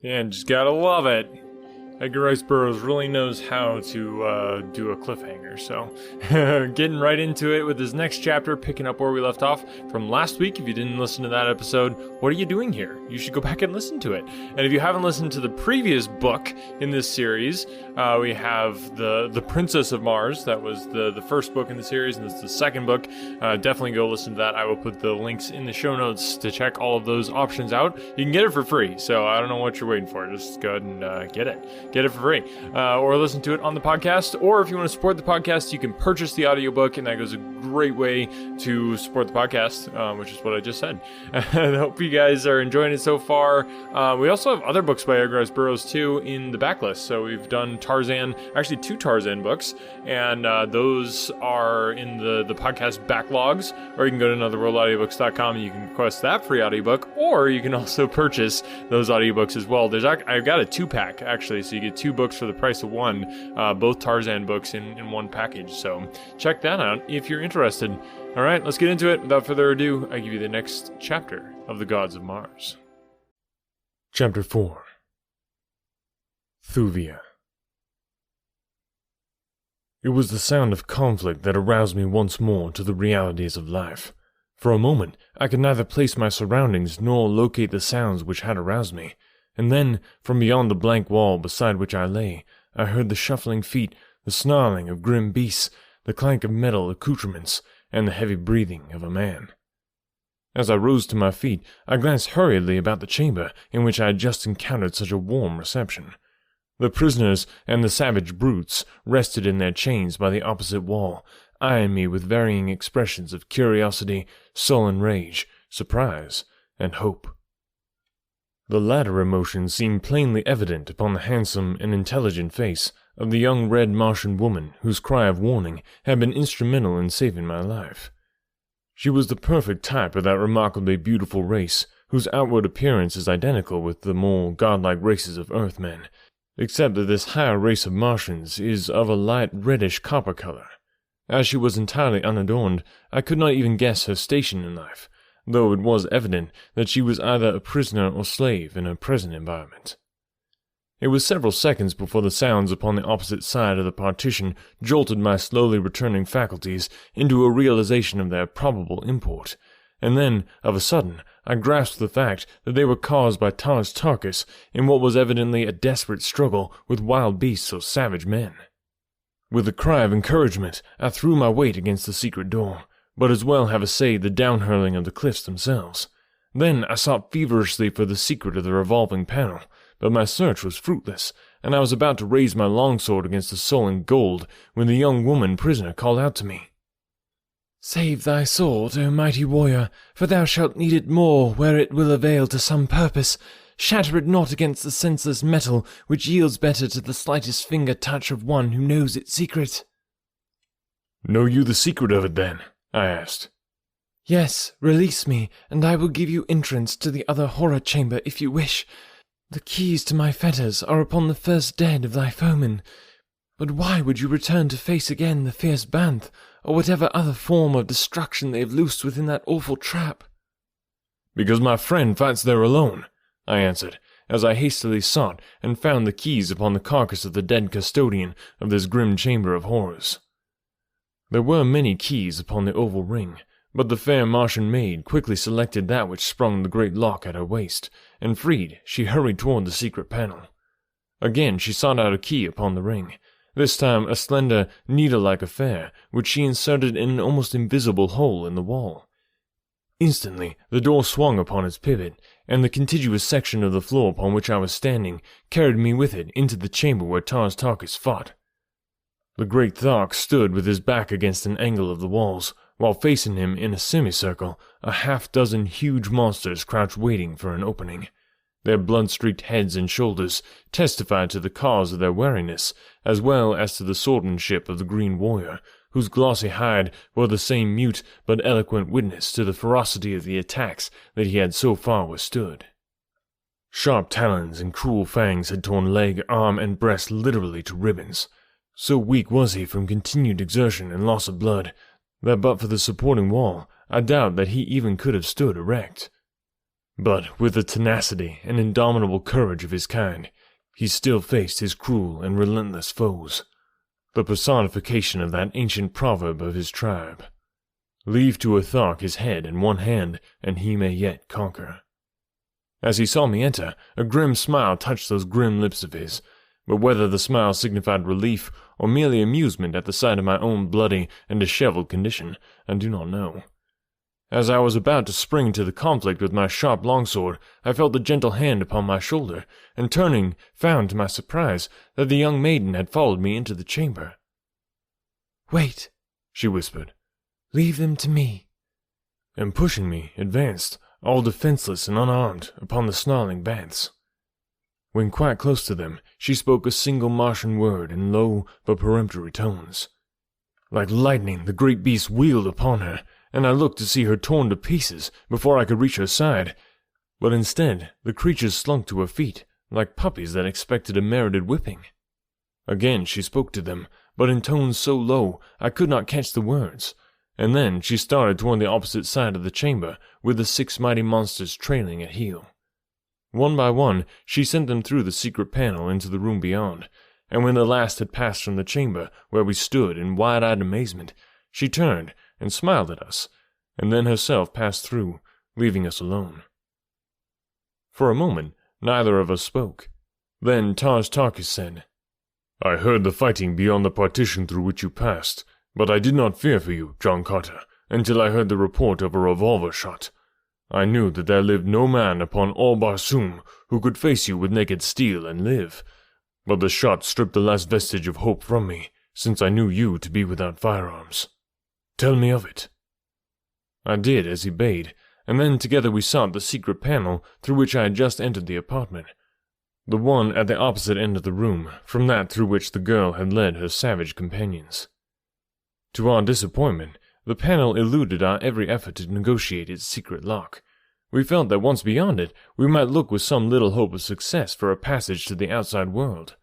Yeah, just gotta love it. Edgar Rice Burroughs really knows how to do a cliffhanger, so getting right into it with his next chapter, picking up where we left off from last week. If you didn't listen to that episode, what are you doing here? You should go back and listen to it. And if you haven't listened to the previous book in this series, we have the Princess of Mars. That was the first book in the series, and this is the second book. Definitely go listen to that. I will put the links in the show notes to check all of those options out. You can get it for free, so I don't know what you're waiting for. Just go ahead and get it. Get it for free. Or listen to it on the podcast. Or if you want to support the podcast, you can purchase the audiobook, and that goes a great way to support the podcast, which is what I just said. I hope you guys are enjoying it so far. We also have other books by Edgar Rice Burroughs, too, in the backlist. So we've done Tarzan, actually 2 Tarzan books, and those are in the podcast backlogs, or you can go to anotherworldaudiobooks.com and you can request that free audiobook, or you can also purchase those audiobooks as well. I've got a 2-pack, actually, so you get 2 books for the price of 1, both Tarzan books in one package, so check that out if you're interested. Alright, let's get into it. Without further ado, I give you the next chapter of The Gods of Mars. Chapter 4. Thuvia. It was the sound of conflict that aroused me once more to the realities of life. For a moment, I could neither place my surroundings nor locate the sounds which had aroused me, and then, from beyond the blank wall beside which I lay, I heard the shuffling feet, the snarling of grim beasts, the clank of metal accoutrements, and the heavy breathing of a man. As I rose to my feet, I glanced hurriedly about the chamber in which I had just encountered such a warm reception. The prisoners and the savage brutes rested in their chains by the opposite wall, eyeing me with varying expressions of curiosity, sullen rage, surprise, and hope. The latter emotion seemed plainly evident upon the handsome and intelligent face of the young red Martian woman whose cry of warning had been instrumental in saving my life. She was the perfect type of that remarkably beautiful race, whose outward appearance is identical with the more godlike races of Earthmen, except that this higher race of Martians is of a light reddish copper color. As she was entirely unadorned, I could not even guess her station in life, though it was evident that she was either a prisoner or slave in her present environment. It was several seconds before the sounds upon the opposite side of the partition jolted my slowly returning faculties into a realization of their probable import, and then, of a sudden, I grasped the fact that they were caused by Tars Tarkas in what was evidently a desperate struggle with wild beasts or savage men. With a cry of encouragement, I threw my weight against the secret door, but as well have essayed the downhurling of the cliffs themselves. Then I sought feverishly for the secret of the revolving panel, but my search was fruitless, and I was about to raise my longsword against the sullen gold when the young woman prisoner called out to me. "Save thy sword, O mighty warrior, for thou shalt need it more where it will avail to some purpose. Shatter it not against the senseless metal which yields better to the slightest finger touch of one who knows its secret." "Know you the secret of it, then?" I asked. "Yes, release me, and I will give you entrance to the other horror chamber if you wish. The keys to my fetters are upon the first dead of thy foemen. But why would you return to face again the fierce Banth, or whatever other form of destruction they have loosed within that awful trap?" "Because my friend fights there alone," I answered, as I hastily sought and found the keys upon the carcass of the dead custodian of this grim chamber of horrors. There were many keys upon the oval ring, but the fair Martian maid quickly selected that which sprung the great lock at her waist, and freed, she hurried toward the secret panel. Again she sought out a key upon the ring, this time a slender, needle-like affair, which she inserted in an almost invisible hole in the wall. Instantly the door swung upon its pivot, and the contiguous section of the floor upon which I was standing carried me with it into the chamber where Tars Tarkas fought. The great Thark stood with his back against an angle of the walls, while facing him in a semicircle, a half-dozen huge monsters crouched waiting for an opening. Their blood-streaked heads and shoulders testified to the cause of their wariness, as well as to the swordsmanship of the Green Warrior, whose glossy hide bore the same mute but eloquent witness to the ferocity of the attacks that he had so far withstood. Sharp talons and cruel fangs had torn leg, arm, and breast literally to ribbons. So weak was he from continued exertion and loss of blood, that but for the supporting wall, I doubt that he even could have stood erect. But with the tenacity and indomitable courage of his kind, he still faced his cruel and relentless foes, the personification of that ancient proverb of his tribe. Leave to a Thark his head and one hand, and he may yet conquer. As he saw me enter, a grim smile touched those grim lips of his, but whether the smile signified relief or merely amusement at the sight of my own bloody and disheveled condition, I do not know. As I was about to spring into the conflict with my sharp longsword, I felt a gentle hand upon my shoulder, and turning, found to my surprise that the young maiden had followed me into the chamber. "Wait," she whispered. "Leave them to me." And pushing me, advanced, all defenseless and unarmed, upon the snarling bats. When quite close to them, she spoke a single Martian word in low but peremptory tones. Like lightning, the great beast wheeled upon her, and I looked to see her torn to pieces before I could reach her side. But instead, the creatures slunk to her feet, like puppies that expected a merited whipping. Again she spoke to them, but in tones so low I could not catch the words, and then she started toward the opposite side of the chamber, with the 6 mighty monsters trailing at heel. One by one, she sent them through the secret panel into the room beyond, and when the last had passed from the chamber where we stood in wide-eyed amazement, she turned and smiled at us, and then herself passed through, leaving us alone. For a moment, neither of us spoke. Then Tarkis said, "I heard the fighting beyond the partition through which you passed, but I did not fear for you, John Carter, until I heard the report of a revolver shot. I knew that there lived no man upon all Barsoom who could face you with naked steel and live, but the shot stripped the last vestige of hope from me, since I knew you to be without firearms. Tell me of it." I did as he bade, and then together we sought the secret panel through which I had just entered the apartment, the one at the opposite end of the room from that through which the girl had led her savage companions. To our disappointment, the panel eluded our every effort to negotiate its secret lock. We felt that once beyond it, we might look with some little hope of success for a passage to the outside world.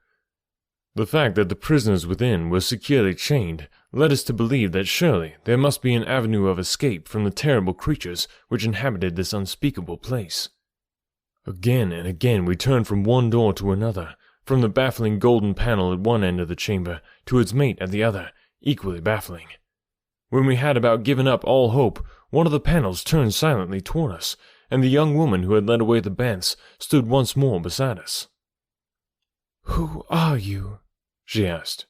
The fact that the prisoners within were securely chained led us to believe that surely there must be an avenue of escape from the terrible creatures which inhabited this unspeakable place. Again and again we turned from one door to another, from the baffling golden panel at one end of the chamber to its mate at the other, equally baffling. When we had about given up all hope, one of the panels turned silently toward us, and the young woman who had led away the bants stood once more beside us. "Who are you?" she asked.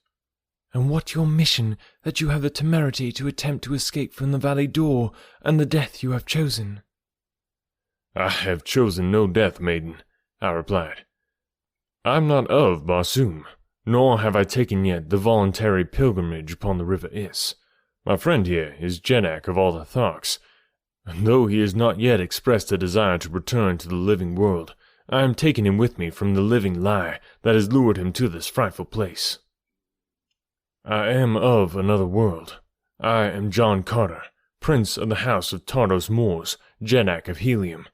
"And what your mission that you have the temerity to attempt to escape from the valley door and the death you have chosen?" "I have chosen no death, maiden," I replied. "I am not of Barsoom, nor have I taken yet the voluntary pilgrimage upon the river Is. My friend here is Jeddak of all the Tharks, and though he has not yet expressed a desire to return to the living world, I am taking him with me from the living lie that has lured him to this frightful place. I am of another world. I am John Carter, Prince of the House of Tardos Moors, Jeddak of Helium.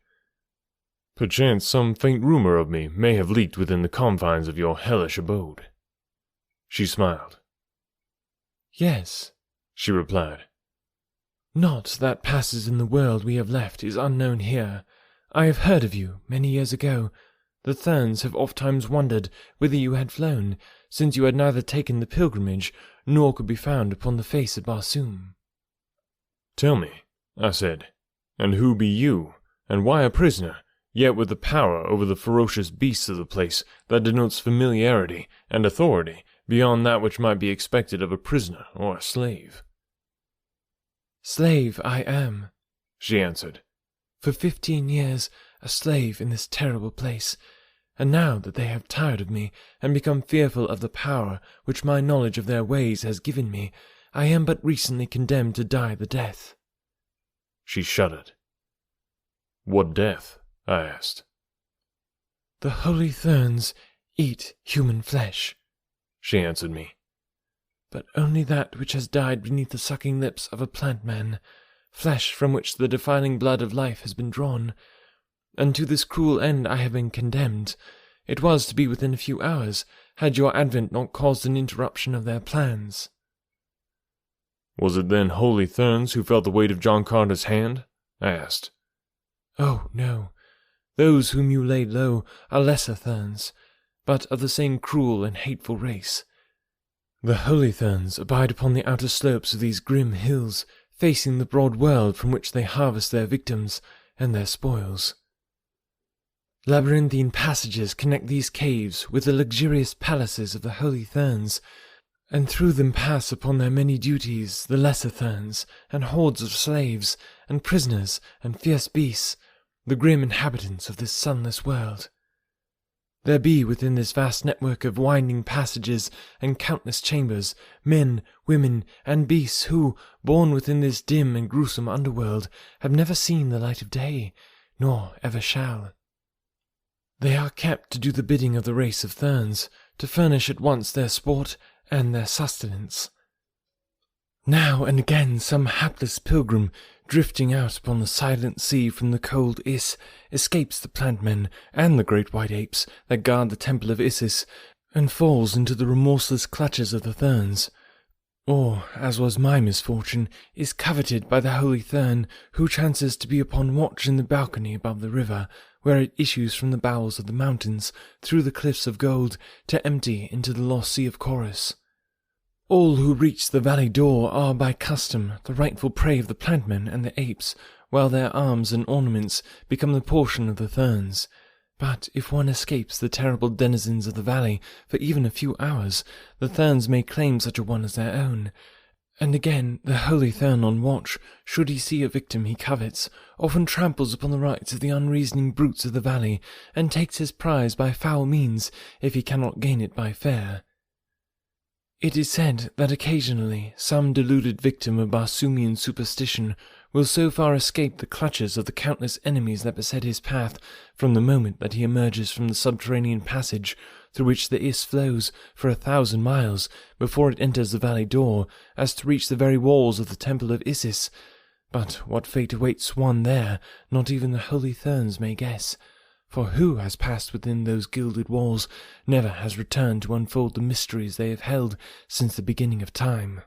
Perchance some faint rumor of me may have leaked within the confines of your hellish abode." She smiled. "Yes," she replied. "Naught that passes in the world we have left is unknown here. I have heard of you many years ago. The Therns have ofttimes wondered whither you had flown, since you had neither taken the pilgrimage nor could be found upon the face of Barsoom." "Tell me," I said, "and who be you, and why a prisoner, yet with the power over the ferocious beasts of the place that denotes familiarity and authority beyond that which might be expected of a prisoner or a slave?" "Slave I am," she answered. "For 15 years a slave in this terrible place, and now that they have tired of me and become fearful of the power which my knowledge of their ways has given me, I am but recently condemned to die the death." She shuddered. "What death?" I asked. "The holy Therns eat human flesh," she answered me, "but only that which has died beneath the sucking lips of a plant man, flesh from which the defiling blood of life has been drawn. And to this cruel end I have been condemned. It was to be within a few hours, had your advent not caused an interruption of their plans." "Was it then holy Therns who felt the weight of John Carter's hand?" I asked. "Oh, no. Those whom you laid low are lesser Therns, but of the same cruel and hateful race. The holy Therns abide upon the outer slopes of these grim hills, facing the broad world from which they harvest their victims and their spoils. Labyrinthine passages connect these caves with the luxurious palaces of the holy Therns, and through them pass upon their many duties the lesser Therns, and hordes of slaves, and prisoners, and fierce beasts, the grim inhabitants of this sunless world. There be within this vast network of winding passages and countless chambers men, women, and beasts who, born within this dim and gruesome underworld, have never seen the light of day, nor ever shall. They are kept to do the bidding of the race of Therns, to furnish at once their sport and their sustenance. Now and again some hapless pilgrim, drifting out upon the silent sea from the cold Is, escapes the plant-men and the great white apes that guard the temple of Isis, and falls into the remorseless clutches of the Therns. Or, as was my misfortune, is coveted by the holy Thern, who chances to be upon watch in the balcony above the river, where it issues from the bowels of the mountains, through the cliffs of gold, to empty into the lost sea of Chorus. All who reach the valley door are by custom the rightful prey of the plant-men and the apes, while their arms and ornaments become the portion of the Therns. But if one escapes the terrible denizens of the valley for even a few hours, the Therns may claim such a one as their own. And again, the holy Thern on watch, should he see a victim he covets, often tramples upon the rights of the unreasoning brutes of the valley, and takes his prize by foul means if he cannot gain it by fair. It is said that occasionally some deluded victim of Barsoomian superstition will so far escape the clutches of the countless enemies that beset his path from the moment that he emerges from the subterranean passage through which the Is flows for 1,000 miles before it enters the valley door, as to reach the very walls of the temple of Isis. But what fate awaits one there, not even the holy Therns may guess. For who has passed within those gilded walls never has returned to unfold the mysteries they have held since the beginning of time.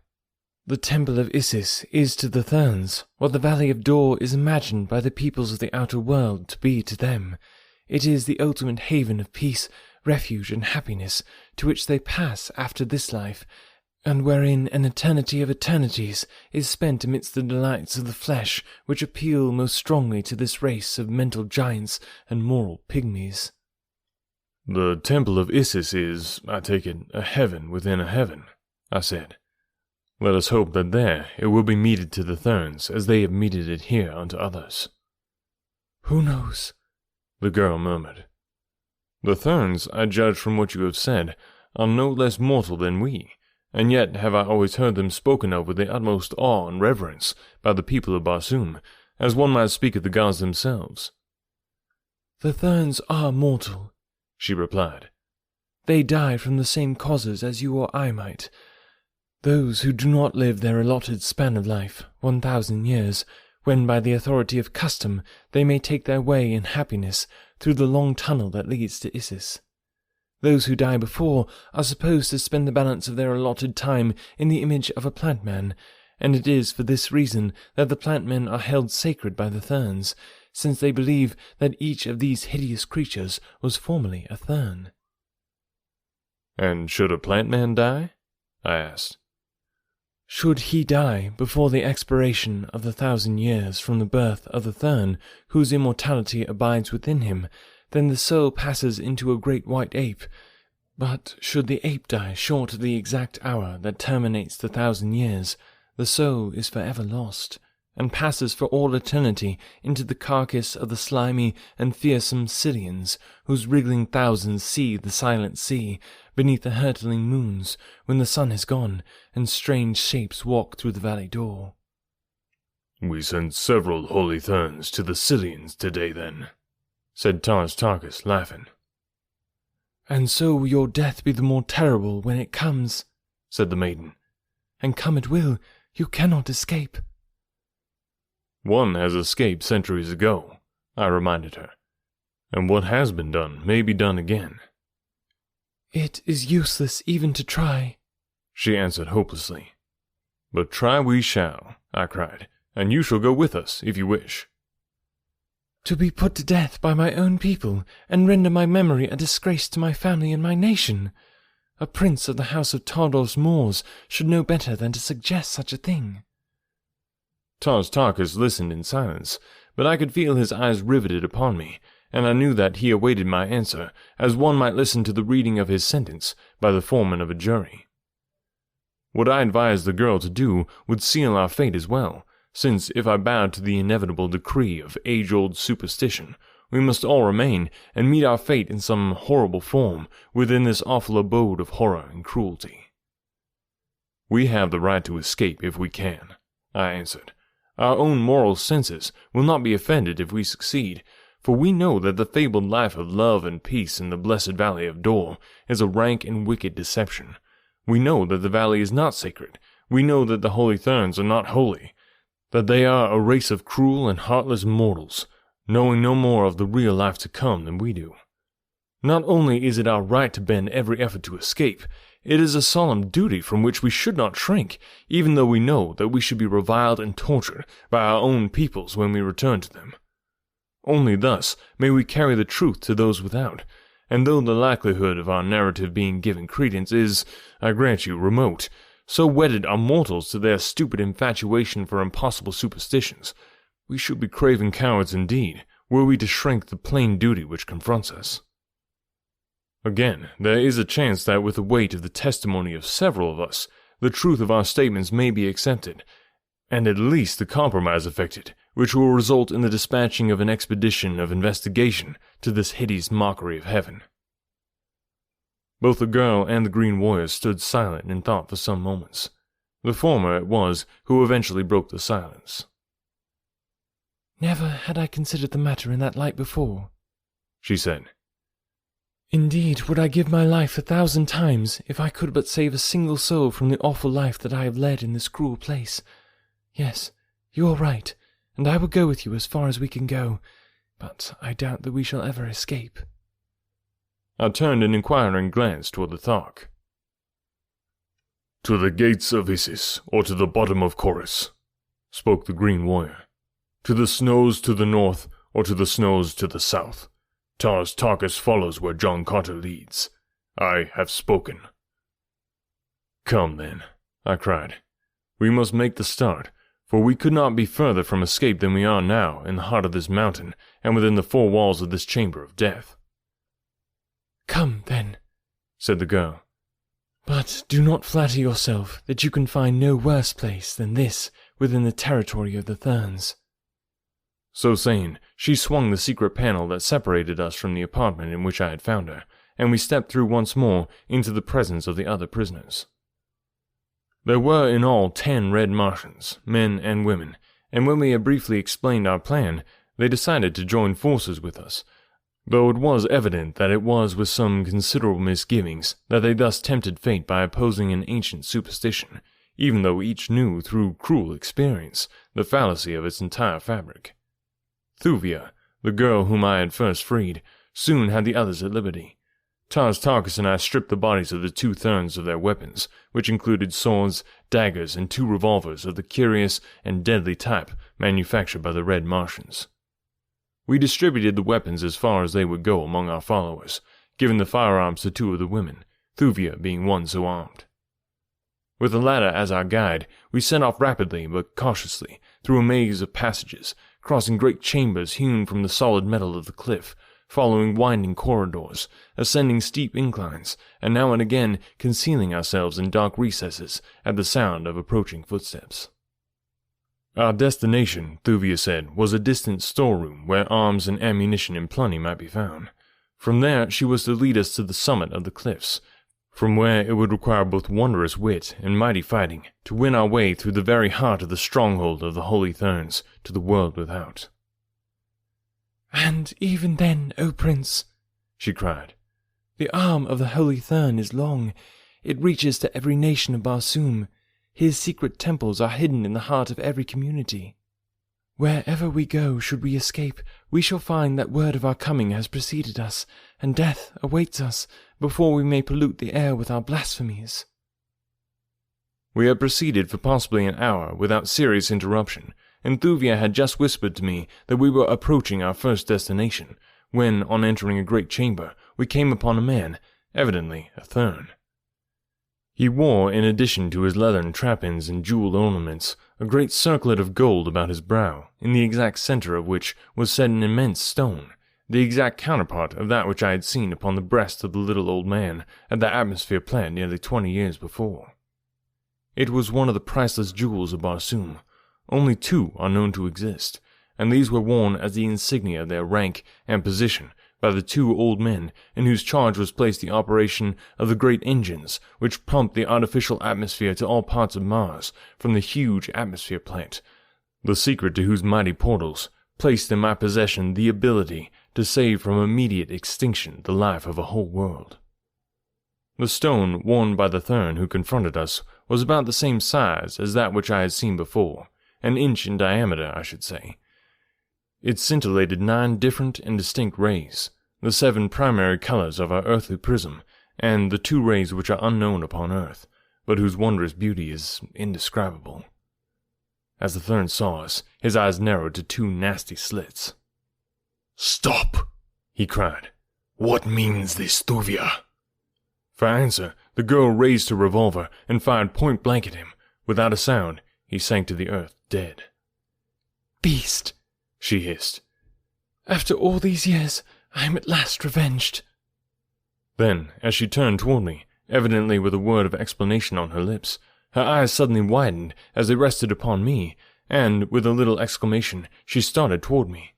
The temple of Isis is to the Therns what the valley of Dor is imagined by the peoples of the outer world to be to them. It is the ultimate haven of peace, refuge, and happiness to which they pass after this life, and wherein an eternity of eternities is spent amidst the delights of the flesh which appeal most strongly to this race of mental giants and moral pygmies. The temple of Isis is, I take it, a heaven within a heaven, I said. Let us hope that there it will be meted to the Therns as they have meted it here unto others. Who knows? The girl murmured. The Therns, I judge from what you have said, are no less mortal than we, and yet have I always heard them spoken of with the utmost awe and reverence by the people of Barsoom, as one might speak of the gods themselves. The Therns are mortal, she replied. They die from the same causes as you or I might. Those who do not live their allotted span of life, 1,000 years, when by the authority of custom they may take their way in happiness through the long tunnel that leads to Isis. Those who die before are supposed to spend the balance of their allotted time in the image of a plant-man, and it is for this reason that the plant-men are held sacred by the Therns, since they believe that each of these hideous creatures was formerly a Thern. And should a plant-man die? I asked. Should he die before the expiration of the 1,000 years from the birth of the Thern, whose immortality abides within him, then the soul passes into a great white ape. But should the ape die short of the exact hour that terminates the 1,000 years, the soul is forever lost, and passes for all eternity into the carcass of the slimy and fearsome Scythians, whose wriggling thousands seethe the silent sea beneath the hurtling moons when the sun has gone, and strange shapes walk through the valley door. We sent several holy Therns to the Scythians today, then, said Tarkus, laughing. And so will your death be the more terrible when it comes, said the maiden. And come it will, you cannot escape. One has escaped centuries ago, I reminded her, and what has been done may be done again. It is useless even to try, she answered hopelessly. But try we shall, I cried, and you shall go with us if you wish. To be put to death by my own people, and render my memory a disgrace to my family and my nation. A prince of the house of Tardor's Moors should know better than to suggest such a thing. Tars Tarkas listened in silence, but I could feel his eyes riveted upon me, and I knew that he awaited my answer, as one might listen to the reading of his sentence by the foreman of a jury. What I advised the girl to do would seal our fate as well, since if I bowed to the inevitable decree of age-old superstition, we must all remain and meet our fate in some horrible form within this awful abode of horror and cruelty. We have the right to escape if we can, I answered. Our own moral senses will not be offended if we succeed, for we know that the fabled life of love and peace in the blessed valley of Dor is a rank and wicked deception. We know that the valley is not sacred. We know that the Holy Therns are not holy, that they are a race of cruel and heartless mortals, knowing no more of the real life to come than we do. Not only is it our right to bend every effort to escape, it is a solemn duty from which we should not shrink, even though we know that we should be reviled and tortured by our own peoples when we return to them. Only thus may we carry the truth to those without, and though the likelihood of our narrative being given credence is, I grant you, remote, so wedded are mortals to their stupid infatuation for impossible superstitions, we should be craven cowards indeed, were we to shrink the plain duty which confronts us. Again, there is a chance that with the weight of the testimony of several of us, the truth of our statements may be accepted, and at least the compromise effected, which will result in the dispatching of an expedition of investigation to this hideous mockery of heaven. Both the girl and the green warrior stood silent in thought for some moments. The former it was who eventually broke the silence. "Never had I considered the matter in that light before," she said. "Indeed, would I give my life 1,000 times if I could but save a single soul from the awful life that I have led in this cruel place. Yes, you are right, and I will go with you as far as we can go, but I doubt that we shall ever escape." I turned an inquiring glance toward the Thark. "To the gates of Isis, or to the bottom of Chorus," spoke the green warrior. "To the snows to the north, or to the snows to the south. Tars Tarkas follows where John Carter leads. I have spoken." "Come, then," I cried. "We must make the start, for we could not be further from escape than we are now in the heart of this mountain and within the four walls of this chamber of death." "Come, then," said the girl. "But do not flatter yourself that you can find no worse place than this within the territory of the Therns." So saying, she swung the secret panel that separated us from the apartment in which I had found her, and we stepped through once more into the presence of the other prisoners. There were in all 10 red Martians, men and women, and when we had briefly explained our plan, they decided to join forces with us, though it was evident that it was with some considerable misgivings that they thus tempted fate by opposing an ancient superstition, even though each knew through cruel experience the fallacy of its entire fabric. Thuvia, the girl whom I had first freed, soon had the others at liberty. Tars Tarkas and I stripped the bodies of the 2 Therns of their weapons, which included swords, daggers, and 2 revolvers of the curious and deadly type manufactured by the red Martians. We distributed the weapons as far as they would go among our followers, giving the firearms to 2 of the women, Thuvia being one so armed. With the latter as our guide, we set off rapidly but cautiously through a maze of passages, crossing great chambers hewn from the solid metal of the cliff, following winding corridors, ascending steep inclines, and now and again concealing ourselves in dark recesses at the sound of approaching footsteps. Our destination, Thuvia said, was a distant storeroom where arms and ammunition in plenty might be found. From there she was to lead us to the summit of the cliffs, from where it would require both wondrous wit and mighty fighting to win our way through the very heart of the stronghold of the Holy Therns to the world without. "And even then, O Prince," she cried, "the arm of the Holy Thern is long. It reaches to every nation of Barsoom. His secret temples are hidden in the heart of every community. Wherever we go, should we escape, we shall find that word of our coming has preceded us, and death awaits us before we may pollute the air with our blasphemies." We had proceeded for possibly an hour without serious interruption, and Thuvia had just whispered to me that we were approaching our first destination, when, on entering a great chamber, we came upon a man, evidently a Thurn. He wore, in addition to his leathern trappings and jeweled ornaments, a great circlet of gold about his brow, in the exact center of which was set an immense stone, the exact counterpart of that which I had seen upon the breast of the little old man at the atmosphere plant nearly 20 years before. It was one of the priceless jewels of Barsoom. Only 2 are known to exist, and these were worn as the insignia of their rank and position by the 2 old men in whose charge was placed the operation of the great engines which pumped the artificial atmosphere to all parts of Mars from the huge atmosphere plant, the secret to whose mighty portals placed in my possession the ability to save from immediate extinction the life of a whole world. The stone worn by the Thurn who confronted us was about the same size as that which I had seen before, an inch in diameter, I should say. It scintillated 9 different and distinct rays, the 7 primary colors of our earthly prism, and the 2 rays which are unknown upon Earth, but whose wondrous beauty is indescribable. As the Thurn saw us, his eyes narrowed to 2 nasty slits. "Stop!" he cried. "What means this, Thuvia?" For answer, the girl raised her revolver and fired point blank at him. Without a sound, he sank to the earth dead. "Beast!" she hissed. "After all these years, I am at last revenged." Then, as she turned toward me, evidently with a word of explanation on her lips, her eyes suddenly widened as they rested upon me, and, with a little exclamation, she started toward me.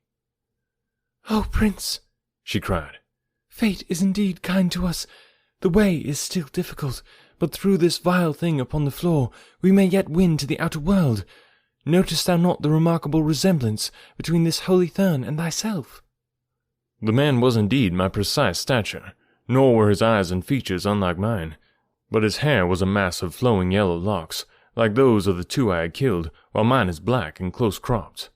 "Oh, Prince," she cried, "fate is indeed kind to us. The way is still difficult, but through this vile thing upon the floor we may yet win to the outer world. Noticest thou not the remarkable resemblance between this holy Thurn and thyself?" The man was indeed my precise stature, nor were his eyes and features unlike mine, but his hair was a mass of flowing yellow locks, like those of the 2 I had killed, while mine is black and close-cropped.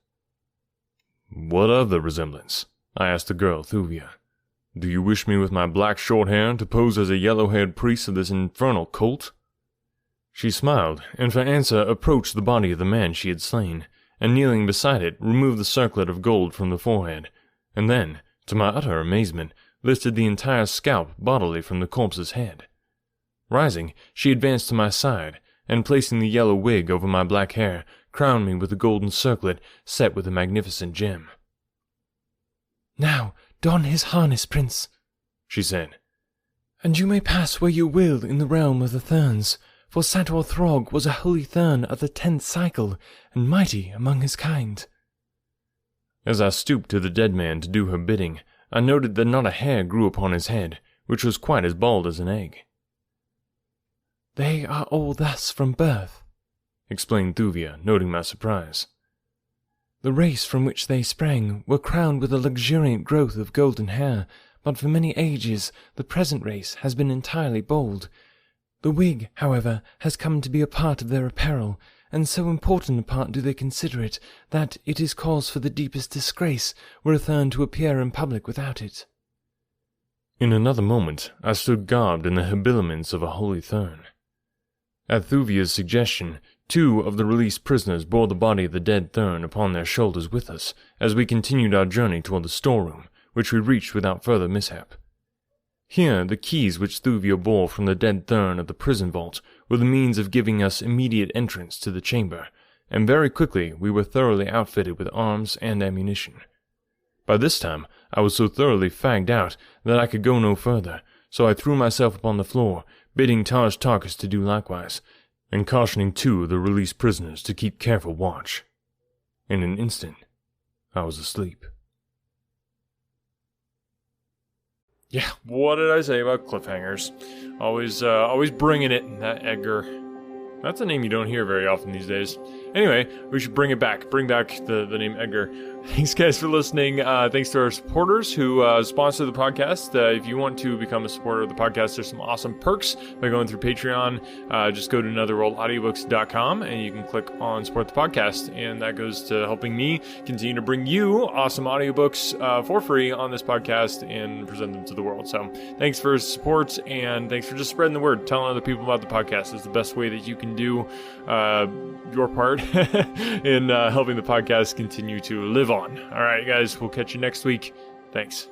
"What of the resemblance?" I asked the girl, Thuvia. "Do you wish me with my black short hair to pose as a yellow-haired priest of this infernal cult?" She smiled, and for answer approached the body of the man she had slain, and kneeling beside it, removed the circlet of gold from the forehead, and then, to my utter amazement, lifted the entire scalp bodily from the corpse's head. Rising, she advanced to my side, and placing the yellow wig over my black hair, crowned me with a golden circlet set with a magnificent gem. "Now, don his harness, Prince," she said, "and you may pass where you will in the realm of the Thurns, for Sator Throg was a holy Thurn of the 10th cycle, and mighty among his kind." As I stooped to the dead man to do her bidding, I noted that not a hair grew upon his head, which was quite as bald as an egg. "They are all thus from birth," explained Thuvia, noting my surprise. "The race from which they sprang were crowned with a luxuriant growth of golden hair, but for many ages the present race has been entirely bald. The wig, however, has come to be a part of their apparel, and so important a part do they consider it, that it is cause for the deepest disgrace were a Thurn to appear in public without it." In another moment, I stood garbed in the habiliments of a holy Thurn. At Thuvia's suggestion, 2 of the released prisoners bore the body of the dead Thurn upon their shoulders with us, as we continued our journey toward the storeroom, which we reached without further mishap. Here, the keys which Thuvia bore from the dead Thurn of the prison vault were the means of giving us immediate entrance to the chamber, and very quickly we were thoroughly outfitted with arms and ammunition. By this time, I was so thoroughly fagged out that I could go no further, so I threw myself upon the floor, bidding Taj Tarkus to do likewise, and cautioning 2 of the released prisoners to keep careful watch. In an instant, I was asleep. Yeah, what did I say about cliffhangers? Always bringing it, that Edgar. That's a name you don't hear very often these days. Anyway, we should bring it back. Bring back the name Edgar. Thanks, guys, for listening. Thanks to our supporters who sponsor the podcast. If you want to become a supporter of the podcast, there's some awesome perks by going through Patreon. Just go to anotherworldaudiobooks.com and you can click on support the podcast. And that goes to helping me continue to bring you awesome audiobooks for free on this podcast and present them to the world. So thanks for support and thanks for just spreading the word. Telling other people about the podcast is the best way that you can do your part in helping the podcast continue to live on. All right, guys, we'll catch you next week. Thanks.